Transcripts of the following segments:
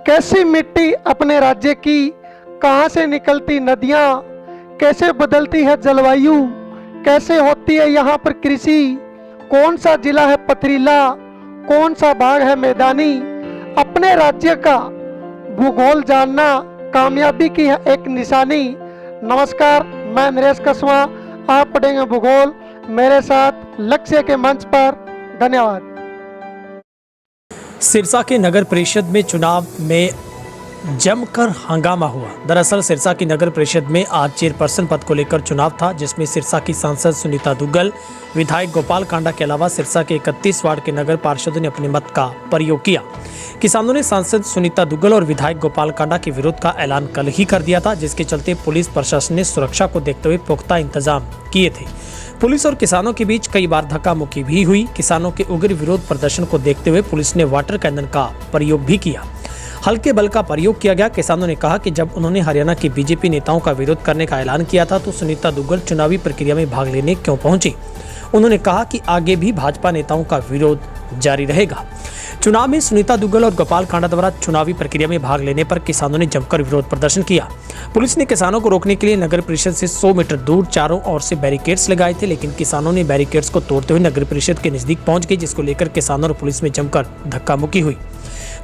कैसी मिट्टी अपने राज्य की, कहां से निकलती नदियां, कैसे बदलती है जलवायु, कैसे होती है यहाँ पर कृषि, कौन सा जिला है पथरीला, कौन सा भाग है मैदानी। अपने राज्य का भूगोल जानना कामयाबी की है एक निशानी। नमस्कार, मैं नरेश कसवा, आप पढ़ेंगे भूगोल मेरे साथ लक्ष्य के मंच पर। धन्यवाद। सिरसा के नगर परिषद में चुनाव में जमकर हंगामा हुआ। दरअसल सिरसा की नगर परिषद में आज चेयरपर्सन पद को लेकर चुनाव था, जिसमें सिरसा की सांसद सुनीता दुग्गल, विधायक गोपाल कांडा के अलावा सिरसा के 31 वार्ड के नगर पार्षदों ने अपने मत का प्रयोग किया। किसानों ने सांसद सुनीता दुग्गल और विधायक गोपाल कांडा के विरोध का ऐलान कल ही कर दिया था, जिसके चलते पुलिस प्रशासन ने सुरक्षा को देखते हुए पुख्ता इंतजाम किए थे। पुलिस और किसानों के बीच कई बार धक्का मुक्की भी हुई। किसानों के उग्र विरोध प्रदर्शन को देखते हुए पुलिस ने वाटर कैनन का प्रयोग भी किया। हल्के बल का प्रयोग किया गया। किसानों ने कहा कि जब उन्होंने हरियाणा के बीजेपी नेताओं का विरोध करने का ऐलान किया था तो सुनीता दुग्गल चुनावी प्रक्रिया में भाग लेने क्यों पहुंची। उन्होंने कहा कि आगे भी भाजपा नेताओं का विरोध जारी रहेगा। चुनाव में सुनीता दुग्गल और गोपाल कांडा द्वारा चुनावी प्रक्रिया में भाग लेने पर किसानों ने जमकर विरोध प्रदर्शन किया। पुलिस ने किसानों को रोकने के लिए नगर परिषद से 100 मीटर दूर चारों ओर से बैरिकेड्स लगाए थे, लेकिन किसानों ने बैरिकेड्स को तोड़ते हुए नगर परिषद के नजदीक पहुंच गए, जिसको लेकर किसानों और पुलिस में जमकर धक्का मुक्की हुई।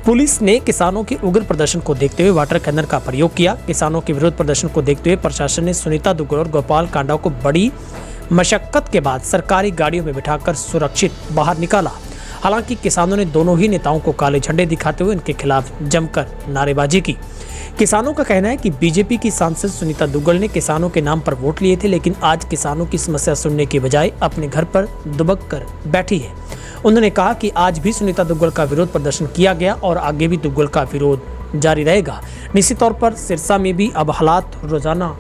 पुलिस ने किसानों के उग्र प्रदर्शन को देखते हुए वाटर कैनन का प्रयोग किया। किसानों के विरोध प्रदर्शन को देखते हुए प्रशासन ने सुनीता दुग्गल और गोपाल कांडा को बड़ी मशक्कत के बाद सरकारी गाड़ियों में बिठाकर सुरक्षित बाहर निकाला। हालांकि किसानों ने दोनों ही नेताओं को काले झंडे दिखाते हुए उनके खिलाफ जमकर नारेबाजी की। किसानों का कहना है कि बीजेपी की सांसद सुनीता दुग्गल ने किसानों के नाम पर वोट लिए थे, लेकिन आज किसानों की समस्या सुनने के बजाय अपने घर पर दुबक कर बैठी है। उन्होंने कहा कि आज भी सुनीता दुग्गल का विरोध प्रदर्शन किया गया और आगे भी दुग्गल का विरोध जारी रहेगा। निश्चित तौर पर सिरसा में भी अब हालात रोजाना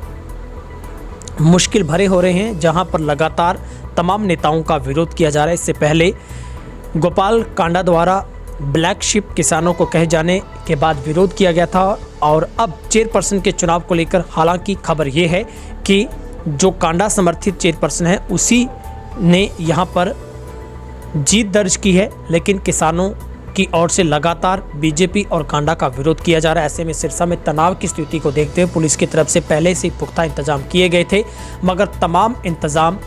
मुश्किल भरे हो रहे हैं, जहां पर लगातार तमाम नेताओं का विरोध किया जा रहा है। इससे पहले गोपाल कांडा द्वारा ब्लैक शिप किसानों को कहे जाने के बाद विरोध किया गया था, और अब चेयरपर्सन के चुनाव को लेकर हालांकि खबर ये है कि जो कांडा समर्थित चेयरपर्सन है उसी ने यहां पर जीत दर्ज की है, लेकिन किसानों की ओर से लगातार बीजेपी और कांडा का विरोध किया जा रहा है। ऐसे में सिरसा में तनाव की स्थिति को देखते हुए पुलिस की तरफ से पहले से पुख्ता इंतजाम किए गए थे, मगर तमाम इंतजाम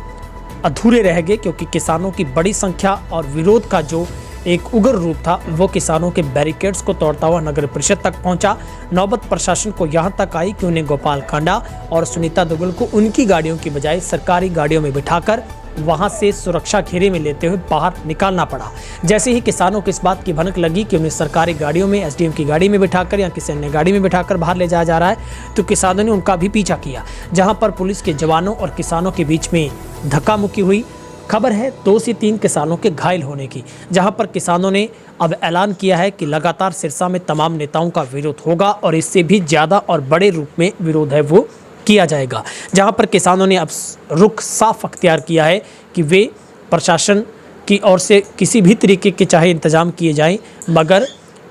अधूरे रह गए, क्योंकि किसानों की बड़ी संख्या और विरोध का जो एक उग्र रूप था वो किसानों के बैरिकेड्स को तोड़ता हुआ नगर परिषद तक पहुंचा। नौबत प्रशासन को यहां तक आई कि उन्हें गोपाल कांडा और सुनीता दुग्गल को उनकी गाड़ियों की बजाय सरकारी गाड़ियों में बिठाकर वहां से सुरक्षा घेरे में लेते हुए बाहर निकालना पड़ा। जैसे ही किसानों को इस बात की भनक लगी कि उन्हें सरकारी गाड़ियों में, एसडीएम की गाड़ी में बिठाकर या किसी अन्य गाड़ी में बिठाकर बाहर ले जाया जा रहा है, तो किसानों ने उनका भी पीछा किया, जहां पर पुलिस के जवानों और किसानों के बीच में धक्का मुक्की हुई। खबर है 2 से 3 किसानों के घायल होने की, जहां पर किसानों ने अब ऐलान किया है कि लगातार सिरसा में तमाम नेताओं का विरोध होगा और इससे भी ज़्यादा और बड़े रूप में विरोध है वो किया जाएगा। जहां पर किसानों ने अब रुख साफ अख्तियार किया है कि वे प्रशासन की ओर से किसी भी तरीके के चाहे इंतजाम किए जाएं, मगर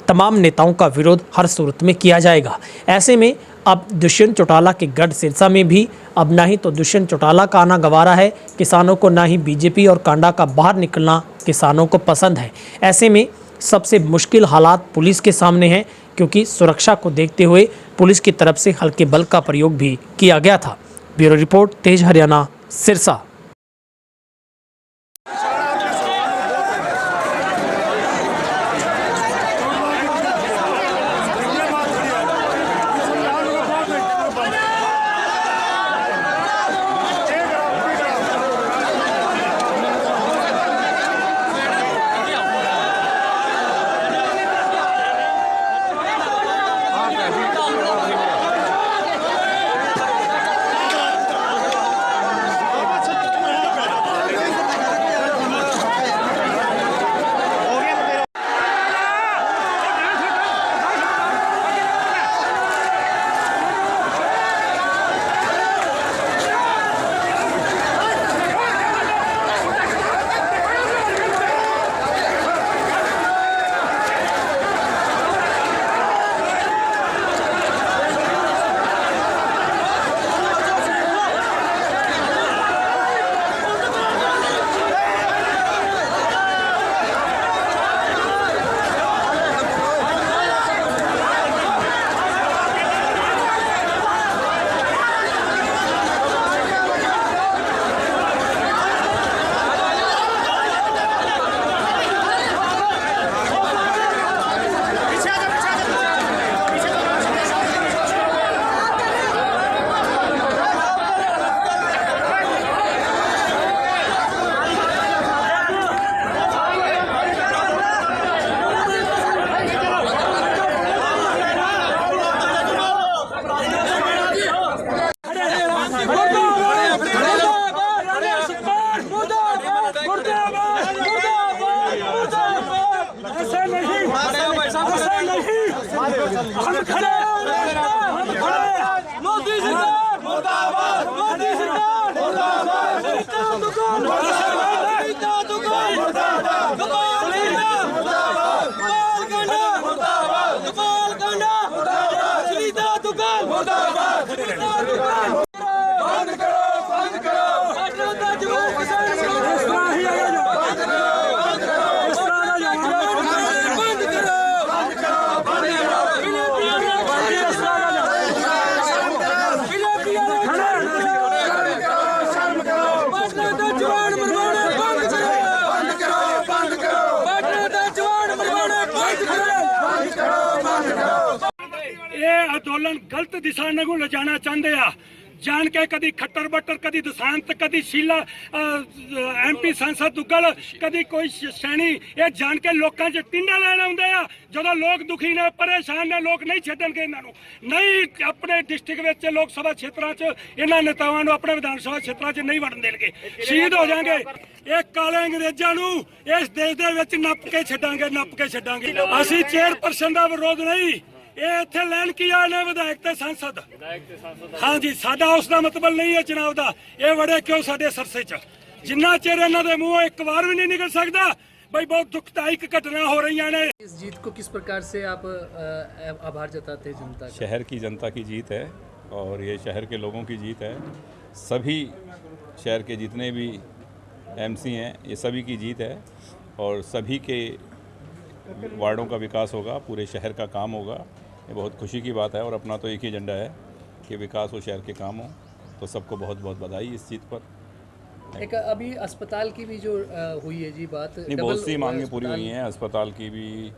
तमाम नेताओं का विरोध हर सूरत में किया जाएगा। ऐसे में अब दुष्यंत चौटाला के गढ़ सिरसा में भी अब ना ही तो दुष्यंत चौटाला का आना गवारा है किसानों को, ना ही बीजेपी और कांडा का बाहर निकलना किसानों को पसंद है। ऐसे में सबसे मुश्किल हालात पुलिस के सामने हैं, क्योंकि सुरक्षा को देखते हुए पुलिस की तरफ से हल्के बल का प्रयोग भी किया गया था। ब्यूरो रिपोर्ट, तेज हरियाणा, सिरसा। मोदी सरकार मुर्दाबाद, मोदी सरकार मुर्दाबाद, दुकान मुर्दाबाद, दुकान मुर्दाबाद, बंद करो, बंद करो, ਇਹ ਅੰਦੋਲਨ ਗਲਤ ਦਿਸ਼ਾ ਨੂੰ ਲਿਜਾਣਾ ਚਾਹੁੰਦੇ ਆ। ਜਾਣ ਕੇ ਕਦੀ ਖੱਟਰ ਬੱਟਰ, ਕਦੀ ਦਸਾਂਤ, ਕਦੀ ਸ਼ੀਲਾ MP ਸੰਸਦ ਦੁੱਗਲ, ਕਦੀ ਕੋਈ ਸੈਣੀ, ਇਹ ਜਾਣ ਕੇ ਲੋਕਾਂ 'ਚ ਟਿੰਡਾ ਲੈਣ ਆਉਂਦੇ ਆ। ਜਦੋਂ ਲੋਕ ਦੁਖੀ ਨੇ, ਪਰੇਸ਼ਾਨ ਨੇ, ਲੋਕ ਨਹੀਂ ਛੱਡਣਗੇ ਇਹਨਾਂ ਨੂੰ। ਨਹੀਂ ਆਪਣੇ ਡਿਸਟ੍ਰਿਕਟ ਵਿੱਚ ਲੋਕ ਸਭਾ ਖੇਤਰਾਂ 'ਚ ਇਹਨਾਂ ਨੇਤਾਵਾਂ ਨੂੰ ਆਪਣੇ ਵਿਧਾਨ ਸਭਾ ਖੇਤਰਾਂ 'ਚ ਨਹੀਂ ਵੜਨ ਦੇਣਗੇ। ਸ਼ਹੀਦ ਹੋ ਜਾਣਗੇ। ਇਹ ਕਾਲੇ ਅੰਗਰੇਜ਼ਾਂ ਨੂੰ ਇਸ ਦੇਸ਼ ਦੇ ਵਿੱਚ ਨੱਪ ਕੇ ਛੱਡਾਂਗੇ, ਨੱਪ ਕੇ ਛੱਡਾਂਗੇ। ਅਸੀਂ ਚੇਅਰਪਰਸਨ ਦਾ ਵਿਰੋਧ ਨਹੀਂ, ਇਹ ਇੱਥੇ ਲੈਣ ਕੀ ਆਏ ਨੇ ਵਿਧਾਇਕ ਤੇ ਸੰਸਦ। ਹਾਂਜੀ, ਸਾਡਾ ਉਸ ਦਾ ਮਤਲਬ ਨਹੀਂ ਹੈ ਚੁਣਾਵ ਦਾ। ਇਹ ਵੜੇ ਕਿਉਂ ਸਾਡੇ ਸਰਸੇ 'ਚ? ਜਿੰਨਾ ਚਿਰ ਇਹਨਾਂ ਦੇ ਮੂੰਹੋਂ ਇੱਕ ਵਾਰ ਵੀ ਨਹੀਂ ਨਿਕਲ ਸਕਦਾ भाई बहुत दुखदायक घटना हो रही है। इस जीत को किस प्रकार से आप आभार जताते हैं जनता का? शहर की जनता की जीत है और ये शहर के लोगों की जीत है। सभी शहर के जितने भी MC हैं ये सभी की जीत है और सभी के वार्डों का विकास होगा, पूरे शहर का काम होगा। ये बहुत खुशी की बात है और अपना तो एक ही एजेंडा है कि विकास हो, शहर के काम हो। तो सबको बहुत बहुत बधाई इस जीत पर। एक अभी अस्पताल की भी जो हुई है जी बात, नहीं, बहुत सी मांगें पूरी हुई हैं। अस्पताल की भी